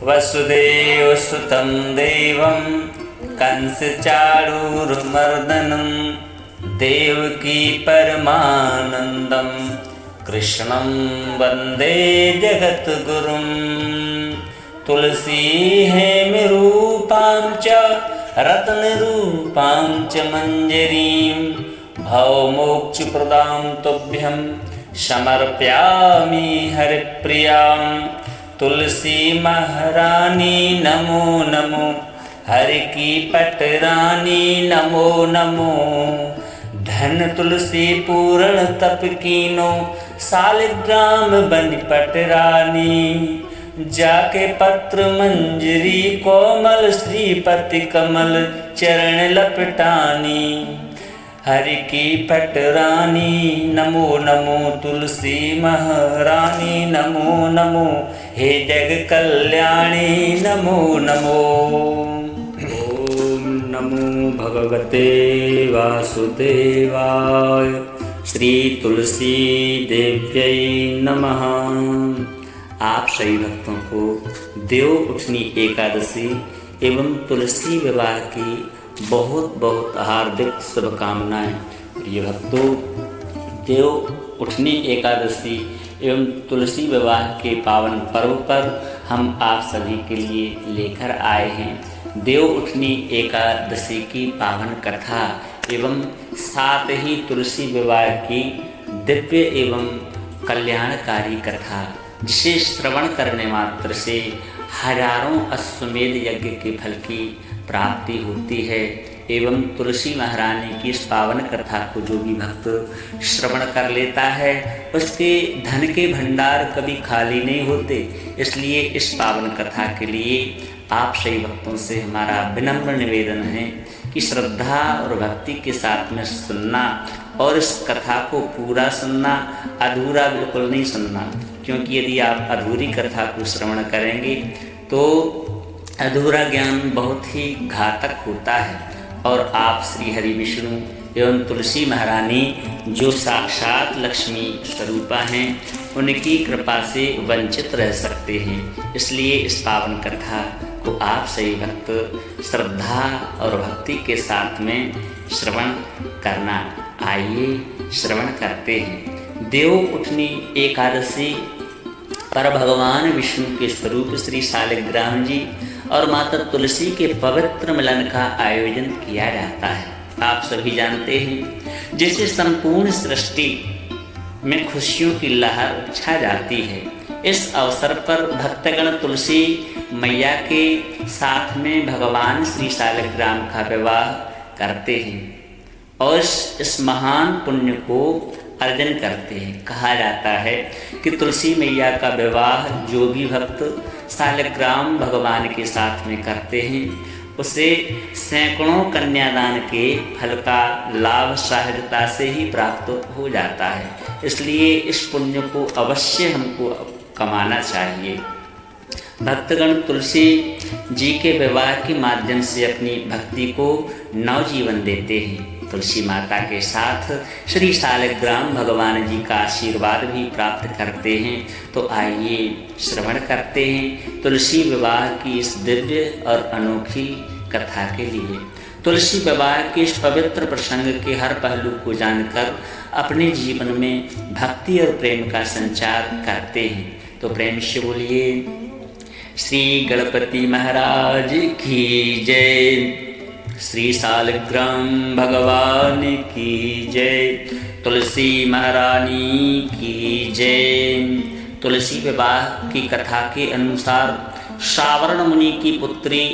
वसुदेवसुतं देवं कंसचाणूरमर्दनं देवकी परमानन्दं कृष्णं वन्दे जगद्गुरुं। तुलसी हेमरूपां च रत्नरूपां च मञ्जरीं भवमोक्षप्रदां तुभ्यं समर्पयामि हरिप्रियां। तुलसी महारानी नमो नमो, हरि की पटरानी नमो नमो। धन तुलसी पूर्ण तप कीनो, सालिग्राम बनि पटरानी। जाके पत्र मंजरी कोमल, श्रीपति कमल चरण लपटानी। हरि की पटरानी नमो नमो, तुलसी महारानी नमो नमो। हे जग कल्याणी नमो नमो। ओम नमो भगवते वासुदेवाय। श्री तुलसी देव्यै नमः। आप सभी भक्तों को देव उठनी एकादशी एवं तुलसी विवाह की बहुत बहुत हार्दिक शुभकामनाएं। प्रिय भक्तों, देव उठनी एकादशी एवं तुलसी विवाह के पावन पर्व पर हम आप सभी के लिए लेकर आए हैं देव उठनी एकादशी की पावन कथा एवं साथ ही तुलसी विवाह की दिव्य एवं कल्याणकारी कथा, जिसे श्रवण करने मात्र से हजारों अश्वमेध यज्ञ के फल की प्राप्ति होती है। एवं तुलसी महारानी की इस पावन कथा को जो भी भक्त श्रवण कर लेता है उसके धन के भंडार कभी खाली नहीं होते। इसलिए इस पावन कथा के लिए आप सभी भक्तों से हमारा विनम्र निवेदन है कि श्रद्धा और भक्ति के साथ में सुनना और इस कथा को पूरा सुनना, अधूरा बिल्कुल नहीं सुनना। क्योंकि यदि आप अधूरी कथा को श्रवण करेंगे तो अधूरा ज्ञान बहुत ही घातक होता है और आप श्री हरि विष्णु एवं तुलसी महारानी जो साक्षात लक्ष्मी स्वरूपा हैं उनकी कृपा से वंचित रह सकते हैं। इसलिए इस पावन कथा को आप सभी भक्त श्रद्धा और भक्ति के साथ में श्रवण करना। आइए श्रवण करते हैं। देव उठनी एकादशी पर भगवान विष्णु के स्वरूप श्री शालिग्राम जी और माता तुलसी के पवित्र मिलन का आयोजन किया जाता है। आप सभी जानते हैं, जिससे संपूर्ण सृष्टि में खुशियों की लहर छा जाती है। इस अवसर पर भक्तगण तुलसी मैया के साथ में भगवान श्री शालिग्राम का विवाह करते हैं और इस महान पुण्य को अर्जन करते हैं। कहा जाता है कि तुलसी मैया का विवाह जो भी भक्त शालिग्राम भगवान के साथ में करते हैं उसे सैकड़ों कन्यादान के फल का लाभ सहजता से ही प्राप्त हो जाता है। इसलिए इस पुण्य को अवश्य हमको कमाना चाहिए। भक्तगण तुलसी जी के विवाह के माध्यम से अपनी भक्ति को नवजीवन देते हैं। तुलसी माता के साथ श्री शालिग्राम भगवान जी का आशीर्वाद भी प्राप्त करते हैं। तो आइए श्रवण करते हैं तुलसी विवाह की इस दिव्य और अनोखी कथा के लिए। तुलसी विवाह के इस पवित्र प्रसंग के हर पहलू को जानकर अपने जीवन में भक्ति और प्रेम का संचार करते हैं। तो प्रेम से बोलिए श्री गणपति महाराज की जय, श्री शालिग्राम भगवान की जय, तुलसी महारानी की जय। तुलसी विवाह की कथा के अनुसार सावर्ण मुनि की पुत्री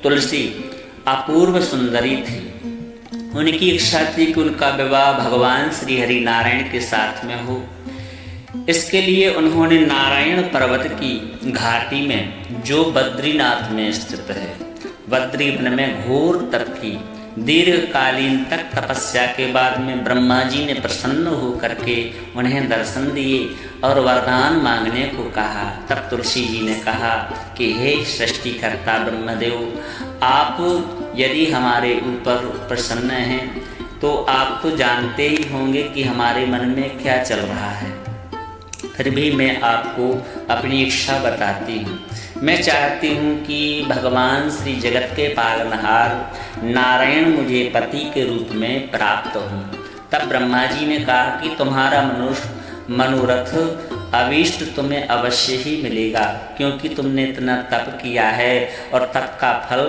तुलसी अपूर्व सुंदरी थी। उनकी इच्छा थी कि उनका विवाह भगवान श्री हरि नारायण के साथ में हो। इसके लिए उन्होंने नारायण पर्वत की घाटी में जो बद्रीनाथ में स्थित है बद्री वन में घोर तप की। दीर्घकालीन तक तपस्या के बाद में ब्रह्मा जी ने प्रसन्न होकर के उन्हें दर्शन दिए और वरदान मांगने को कहा। तब तुलसी जी ने कहा कि हे सृष्टिकर्ता ब्रह्मदेव, आप यदि हमारे ऊपर प्रसन्न हैं तो आप तो जानते ही होंगे कि हमारे मन में क्या चल रहा है। फिर भी मैं आपको अपनी इच्छा बताती हूँ मैं चाहती हूँ कि भगवान श्री जगत के पालनहार नारायण मुझे पति के रूप में प्राप्त हों। तब ब्रह्मा जी ने कहा कि तुम्हारा मनोरथ अभीष्ट तुम्हें अवश्य ही मिलेगा, क्योंकि तुमने इतना तप किया है और तप का फल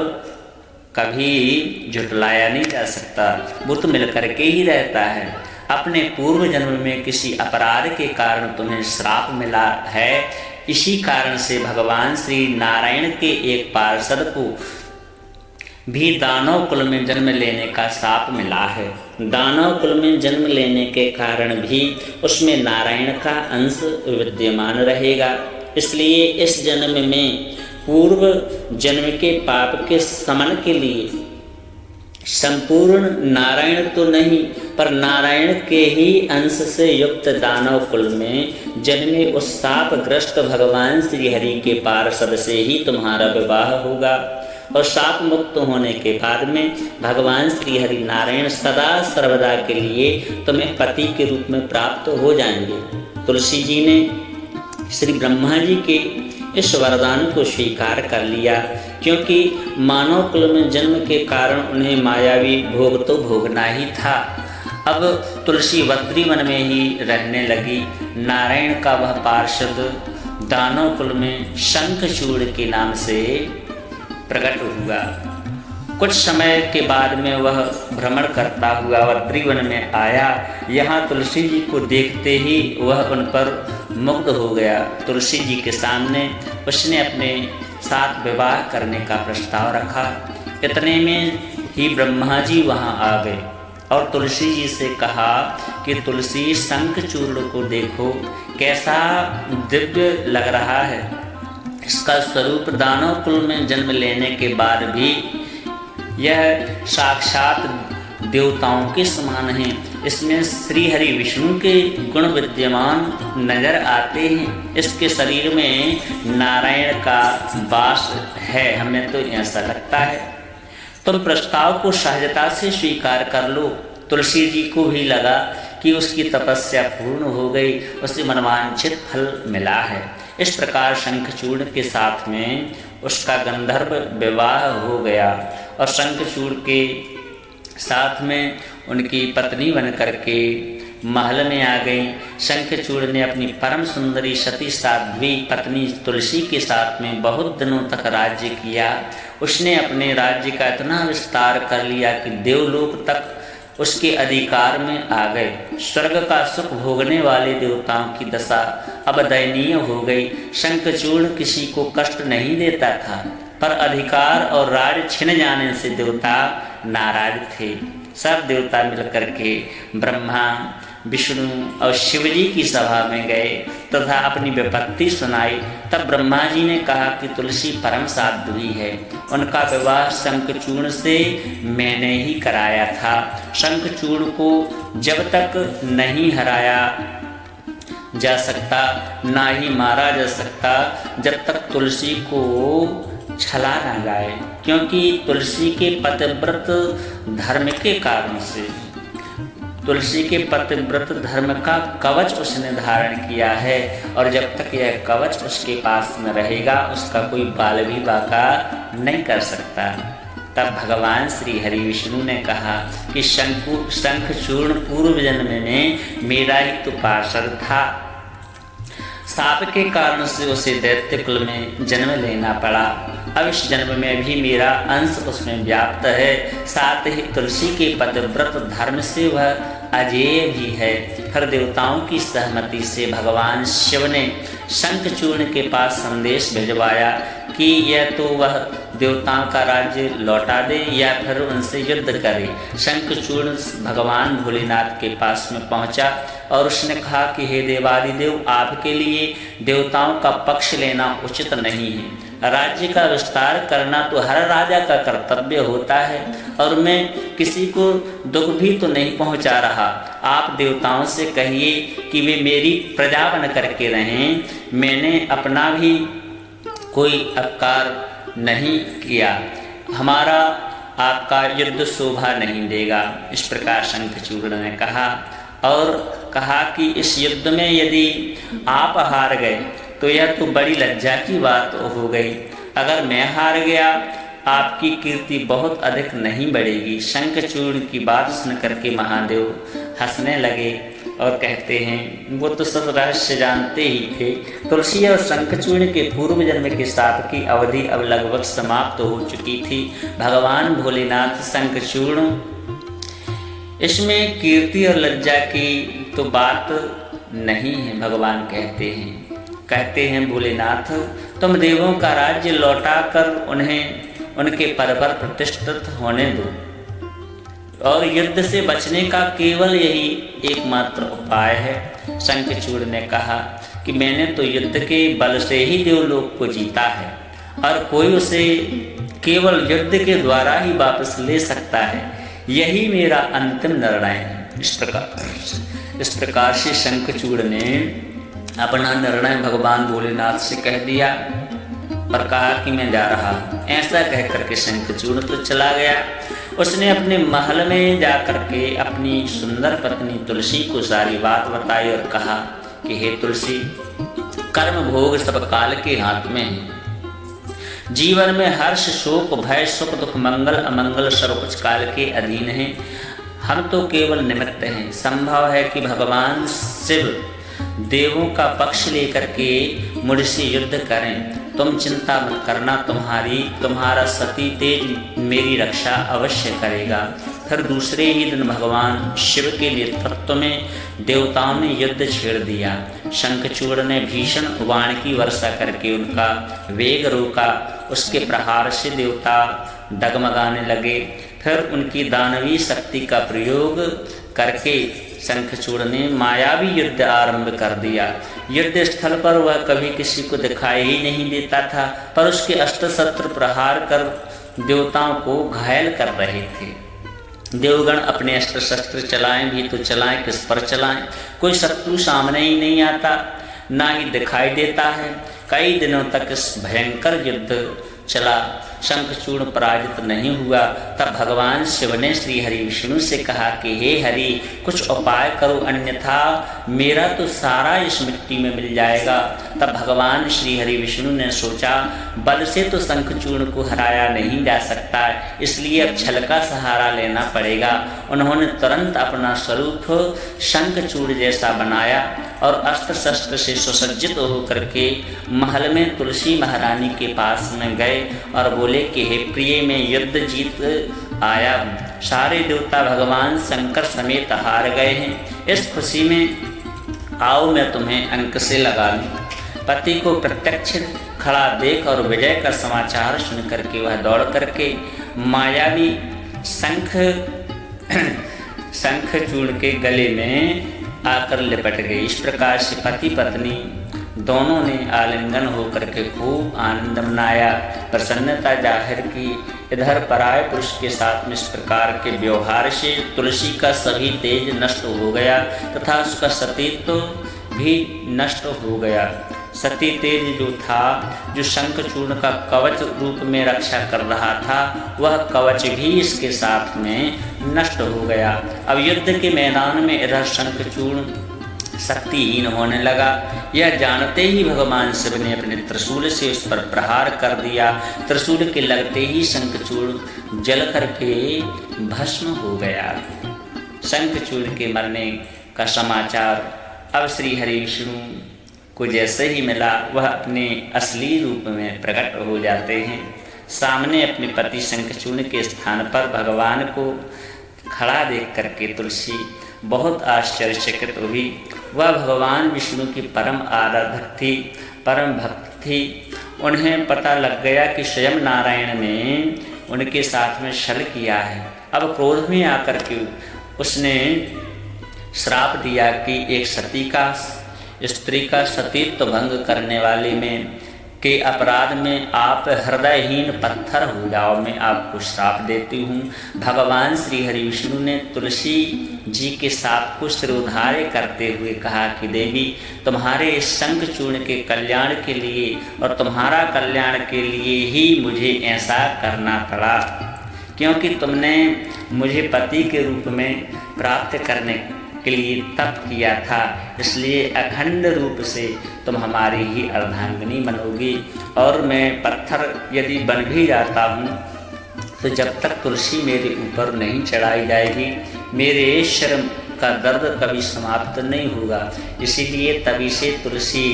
कभी झुटलाया नहीं जा सकता, वो तो मिल करके ही रहता है। अपने पूर्व जन्म में किसी अपराध के कारण तुम्हें श्राप मिला है, इसी कारण से भगवान श्री नारायण के एक पार्षद को भी दानव कुल में जन्म लेने का श्राप मिला है। दानव कुल में जन्म लेने के कारण भी उसमें नारायण का अंश विद्यमान रहेगा। इसलिए इस जन्म में पूर्व जन्म के पाप के शमन के लिए संपूर्ण नारायण तो नहीं पर नारायण के ही अंश से युक्त दानव कुल में जन्मे उस शापग्रस्त भगवान श्री हरि के पार्षद से ही तुम्हारा विवाह होगा और शाप मुक्त होने के बाद में भगवान श्री हरि नारायण सदा सर्वदा के लिए तुम्हें पति के रूप में प्राप्त हो जाएंगे। तुलसी जी ने श्री ब्रह्मा जी के इस वरदान को स्वीकार कर लिया, क्योंकि मानव कुल में जन्म के कारण उन्हें मायावी भोग तो भोगना ही था। अब तुलसी बद्री वन में ही रहने लगी। नारायण का वह पार्षद दानव कुल में शंखचूड़ के नाम से प्रकट हुआ। कुछ समय के बाद में वह भ्रमण करता हुआ बद्रीवन में आया। यहाँ तुलसी जी को देखते ही वह उन पर मुग्ध हो गया। तुलसी जी के सामने उसने अपने साथ विवाह करने का प्रस्ताव रखा। इतने में ही ब्रह्मा जी वहाँ आ गए और तुलसी जी से कहा कि तुलसी शंखचूर्ण को देखो, कैसा दिव्य लग रहा है। इसका स्वरूप दानव कुल में जन्म लेने के बाद भी यह साक्षात देवताओं के समान है। इसमें श्री हरि विष्णु के गुण विद्यमान नजर आते हैं। इसके शरीर में नारायण का वास है, हमें तो ऐसा लगता है। तुम प्रस्ताव को सहजता से स्वीकार कर लो। तुलसी जी को भी लगा कि उसकी तपस्या पूर्ण हो गई, उसे मनवांछित फल मिला है। इस प्रकार शंखचूर्ण के साथ में उसका गंधर्व विवाह हो गया और शंखचूर्ण के साथ में उनकी पत्नी बन करके महल में आ गई। शंखचूड़ ने अपनी परम सुंदरी सती साध्वी पत्नी तुलसी के साथ में बहुत दिनों तक राज्य किया। उसने अपने राज्य का इतना विस्तार कर लिया कि देवलोक तक उसके अधिकार में आ गए। स्वर्ग का सुख भोगने वाले देवताओं की दशा अब दयनीय हो गई। शंखचूड़ किसी को कष्ट नहीं देता था, पर अधिकार और राज छिन जाने से देवता नाराज थे। सब देवता मिलकर के ब्रह्मा, विष्णु और शिव जी की सभा में गए तथा अपनी विपत्ति सुनाई। तब ब्रह्मा जी ने कहा कि तुलसी परम साध्वी है, उनका विवाह शंखचूड़ से मैंने ही कराया था। शंखचूड़ को जब तक नहीं हराया जा सकता, ना ही मारा जा सकता, जब तक तुलसी को छला ना जाए, क्योंकि तुलसी के पतिव्रत धर्म के कारण से, तुलसी के पतिव्रत धर्म का कवच उसने धारण किया है और जब तक यह कवच उसके पास में रहेगा उसका कोई बाल भी बाका नहीं कर सकता। तब भगवान श्री हरि विष्णु ने कहा कि शंखचूर्ण पूर्व जन्म में मेरा ही तो पार्षद था। शाप के कारण से उसे दैत्य कुल में जन्म लेना पड़ा। अब इस जन्म में भी मेरा अंश उसमें व्याप्त है। साथ ही तुलसी के पतिव्रत धर्म से वह अजेय भी है। फिर देवताओं की सहमति से भगवान शिव ने शंखचूर्ण के पास संदेश भिजवाया कि यह तो वह देवताओं का राज्य लौटा दे या फिर उनसे युद्ध करे। शंखचूर्ण भगवान भोलेनाथ के पास में पहुंचा और उसने कहा कि हे देवादिदेव, आपके लिए देवताओं का पक्ष लेना उचित नहीं है। राज्य का विस्तार करना तो हर राजा का कर्तव्य होता है और मैं किसी को दुख भी तो नहीं पहुंचा रहा। आप देवताओं से कहिए कि वे मेरी प्रजा बन करके रहें। मैंने अपना भी कोई अपकार नहीं किया, हमारा आपका युद्ध शोभा नहीं देगा। इस प्रकार शंखचूड़ ने कहा और कहा कि इस युद्ध में यदि आप हार गए तो यह तो बड़ी लज्जा की बात हो गई। अगर मैं हार गया, आपकी कीर्ति बहुत अधिक नहीं बढ़ेगी। शंखचूर्ण की बात सुन करके महादेव हंसने लगे और कहते हैं, वो तो सब रहस्य जानते ही थे। तुलसी और शंखचूर्ण के पूर्व जन्म के साथ की अवधि अब लगभग समाप्त हो चुकी थी। भगवान भोलेनाथ शंखचूर्ण, इसमें कीर्ति और लज्जा की तो बात नहीं है। भगवान कहते हैं भोलेनाथ, तुम देवों का राज्य लौटा कर उन्हें उनके पद पर प्रतिष्ठित होने दो, और युद्ध से बचने का केवल यही एकमात्र उपाय है। शंखचूर्ण ने कहा कि मैंने तो युद्ध के बल से ही देवलोक को जीता है, और कोई उसे केवल युद्ध के द्वारा ही वापस ले सकता है। यही मेरा अंतिम निर्णय है। इस प्रकार से शंखचूर्ण ने अपना निर्णय भगवान भोलेनाथ से कह दिया और कहा कि मैं जा रहा हूँ। ऐसा कह करके शंखचूर्ण तो चला गया। उसने अपने महल में जा करके अपनी सुंदर पत्नी तुलसी को सारी बात बताई और कहा कि हे तुलसी, कर्म भोग सब काल के हाथ में है। जीवन में हर्ष, शोक, भय, सुख, दुख, मंगल, अमंगल सब कुछ काल के अधीन है। हम तो केवल निमित्त हैं। संभव है कि भगवान शिव देवों का पक्ष लेकर के मुझसे युद्ध करें। तुम चिंता मत करना, तुम्हारा सती तेज मेरी रक्षा अवश्य करेगा। फिर दूसरे ही दिन भगवान शिव के नेतृत्व में देवताओं ने युद्ध छेड़ दिया। शंखचूर्ण ने भीषण वाण की वर्षा करके उनका वेग रोका। उसके प्रहार से देवता डगमगाने लगे। फिर उनकी दानवी शक्ति का प्रयोग करके शंखचूर्ण ने मायावी युद्ध आरंभ कर दिया। युद्ध स्थल पर वह कभी किसी को दिखाई ही नहीं देता था, पर उसके अस्त्र शस्त्र प्रहार कर देवताओं को घायल कर रहे थे। देवगण अपने अस्त्र शस्त्र चलाएं भी तो चलाएं, किस पर चलाएं? कोई शत्रु सामने ही नहीं आता, ना ही दिखाई देता है। कई दिनों तक इस भयंकर युद्ध चला। शंखचूर्ण पराजित नहीं हुआ। तब भगवान शिव ने श्री हरि विष्णु से कहा कि हे हरि, कुछ उपाय करो, अन्यथा मेरा तो सारा इस मिट्टी में मिल जाएगा। तब भगवान श्री हरि विष्णु ने सोचा, बल से तो शंखचूर्ण को हराया नहीं जा सकता, इसलिए अब छल का सहारा लेना पड़ेगा। उन्होंने तुरंत अपना स्वरूप शंखचूर्ण जैसा बनाया और अस्त्र शस्त्र से सुसज्जित होकर के महल में तुलसी महारानी के पास में गए और बोले कि हे प्रिय, मैं युद्ध जीत आया हूँ। सारे देवता भगवान शंकर समेत हार गए हैं। इस खुशी में आओ मैं तुम्हें अंक से लगा लूँ। पति को प्रत्यक्ष खड़ा देख और विजय का समाचार सुन करके वह दौड़ करके मायावी शंखचूर्ण के गले में आकर लिपट गई। इस प्रकार से पति पत्नी दोनों ने आलिंगन होकर के खूब आनंद मनाया, प्रसन्नता जाहिर की। इधर पराये पुरुष के साथ में इस प्रकार के व्यवहार से तुलसी का सभी तेज नष्ट हो गया तथा उसका सतीत्व भी नष्ट हो गया। सती तेज जो था, जो शंखचूर्ण का कवच रूप में रक्षा कर रहा था, वह कवच भी इसके साथ में नष्ट हो गया। अब युद्ध के मैदान में इधर शंखचूर्ण शक्तिहीन होने लगा। यह जानते ही भगवान शिव ने अपने त्रिशूल से उस पर प्रहार कर दिया। त्रिशूल के लगते ही शंखचूर्ण जल करके भस्म हो गया। शंखचूर्ण के मरने का समाचार अब श्री हरि विष्णु को जैसे ही मिला, वह अपने असली रूप में प्रकट हो जाते हैं। सामने अपने पति शंखचूर्ण के स्थान पर भगवान को खड़ा देख करके तुलसी बहुत आश्चर्यचकित हुई। वह भगवान विष्णु की परम आराधक थी, परम भक्त थी। उन्हें पता लग गया कि स्वयं नारायण ने उनके साथ में छल किया है। अब क्रोध में आकर के उसने श्राप दिया कि एक स्त्री का सतीत्व भंग करने वाले में के अपराध में आप हृदयहीन पत्थर हो जाओ, मैं आपको श्राप देती हूँ। भगवान श्री हरि विष्णु ने तुलसी जी के साप को सिरोधार्य करते हुए कहा कि देवी, तुम्हारे इस शंखचूर्ण के कल्याण के लिए और तुम्हारा कल्याण के लिए ही मुझे ऐसा करना पड़ा, क्योंकि तुमने मुझे पति के रूप में प्राप्त करने के लिए तप किया था, इसलिए अखंड रूप से तुम हमारी ही अर्धांगिनी बनोगी। और मैं पत्थर यदि बन भी जाता हूँ तो जब तक तुलसी मेरे ऊपर नहीं चढ़ाई जाएगी, मेरे शर्म का दर्द कभी समाप्त नहीं होगा। इसीलिए तभी से तुलसी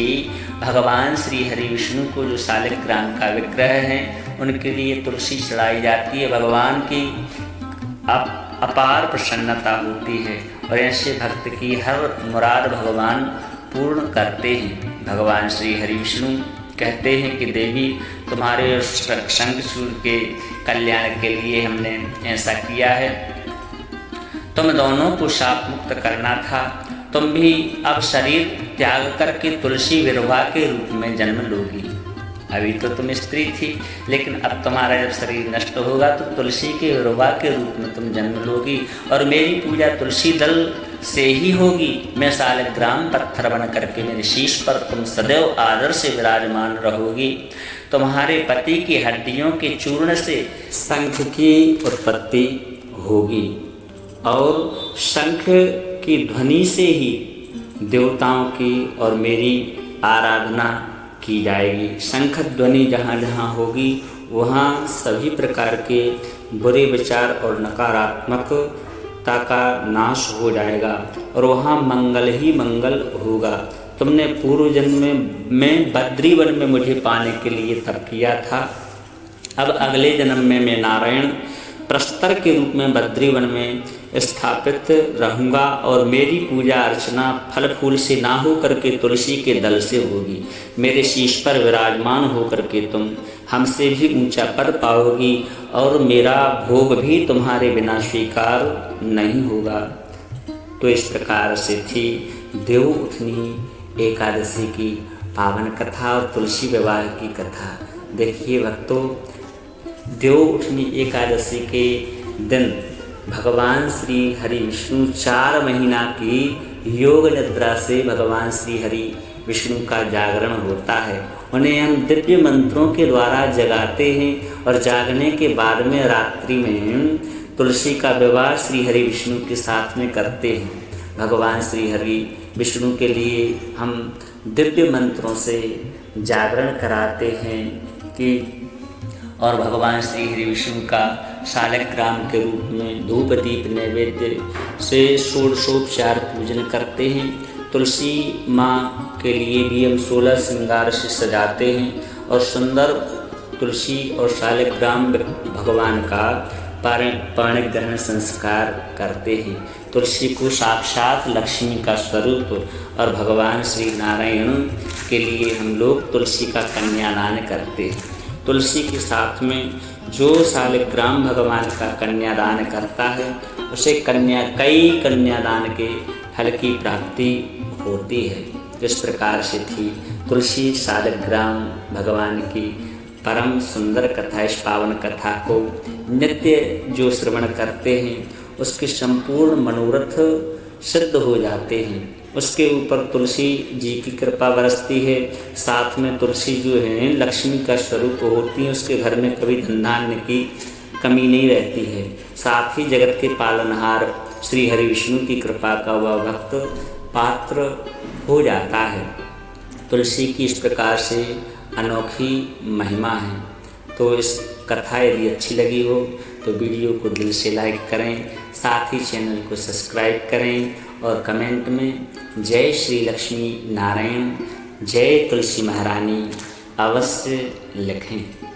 भगवान श्री हरि विष्णु को जो शालिग्राम का विग्रह है उनके लिए तुलसी चढ़ाई जाती है। भगवान की अपार प्रसन्नता होती है और ऐसे भक्त की हर मुराद भगवान पूर्ण करते हैं। भगवान श्री हरि विष्णु कहते हैं कि देवी तुम्हारे शंखचूड़ के कल्याण के लिए हमने ऐसा किया है। तुम दोनों को शाप मुक्त करना था, तुम भी अब शरीर त्याग करके तुलसी विधवा के रूप में जन्म लोगी। अभी तो तुम स्त्री थी, लेकिन अब तुम्हारा जब शरीर नष्ट होगा तो तुलसी के विधवा के रूप में तुम जन्म लोगी और मेरी पूजा तुलसी दल से ही होगी। मैं शालिग्राम पत्थर बन करके मेरे शीश पर तुम सदैव आदर से विराजमान रहोगी। तुम्हारे पति की हड्डियों के चूर्ण से शंख की उत्पत्ति होगी और शंख की ध्वनि से ही देवताओं की और मेरी आराधना की जाएगी। शंख ध्वनि जहाँ जहाँ होगी वहाँ सभी प्रकार के बुरे विचार और नकारात्मकता का नाश हो जाएगा और वहाँ मंगल ही मंगल होगा। तुमने पूर्व जन्म में बद्री वन में मुझे पाने के लिए तप किया था, अब अगले जन्म में मैं नारायण प्रस्तर के रूप में बद्री वन में स्थापित रहूँगा और मेरी पूजा अर्चना फल फूल से ना हो करके तुलसी के दल से होगी। मेरे शीश पर विराजमान हो करके तुम हमसे भी ऊंचा पद पाओगी और मेरा भोग भी तुम्हारे बिना स्वीकार नहीं होगा। तो इस प्रकार से थी देवउठनी एकादशी की पावन कथा और तुलसी विवाह की कथा। देखिए भक्तों, देवउठनी एकादशी के दिन भगवान श्री हरि विष्णु 4 महीना की योग निद्रा से भगवान श्री हरि विष्णु का जागरण होता है। उन्हें हम दिव्य मंत्रों के द्वारा जगाते हैं और जागने के बाद में रात्रि में तुलसी का विवाह श्री हरि विष्णु के साथ में करते हैं। भगवान श्री हरि विष्णु के लिए हम दिव्य मंत्रों से जागरण कराते हैं कि और भगवान श्री हरि विष्णु का शालिग्राम के रूप में धूप दीप नैवेद्य से षोडशोपचार पूजन करते हैं। तुलसी माँ के लिए भी हम 16 श्रृंगार से सजाते हैं और सुंदर तुलसी और शालिग्राम भगवान का पाणिक ग्रहण संस्कार करते हैं। तुलसी को साक्षात लक्ष्मी का स्वरूप और भगवान श्री नारायण के लिए हम लोग तुलसी का कन्यादान करते हैं। तुलसी के साथ में जो शालिग्राम भगवान का कन्यादान करता है उसे कई कन्यादान के फल की प्राप्ति होती है। इस प्रकार से थी तुलसी शालिग्राम भगवान की परम सुंदर कथा। इस पावन कथा को नित्य जो श्रवण करते हैं उसके संपूर्ण मनोरथ सिद्ध हो जाते हैं। उसके ऊपर तुलसी जी की कृपा बरसती है। साथ में तुलसी जो है लक्ष्मी का स्वरूप होती है, उसके घर में कभी धन धान्य की कमी नहीं रहती है। साथ ही जगत के पालनहार श्री हरि विष्णु की कृपा का वह भक्त पात्र हो जाता है। तुलसी की इस प्रकार से अनोखी महिमा है। तो इस कथा यदि अच्छी लगी हो तो वीडियो को दिल से लाइक करें, साथ ही चैनल को सब्सक्राइब करें और कमेंट में जय श्री लक्ष्मी नारायण, जय तुलसी महारानी अवश्य लिखें।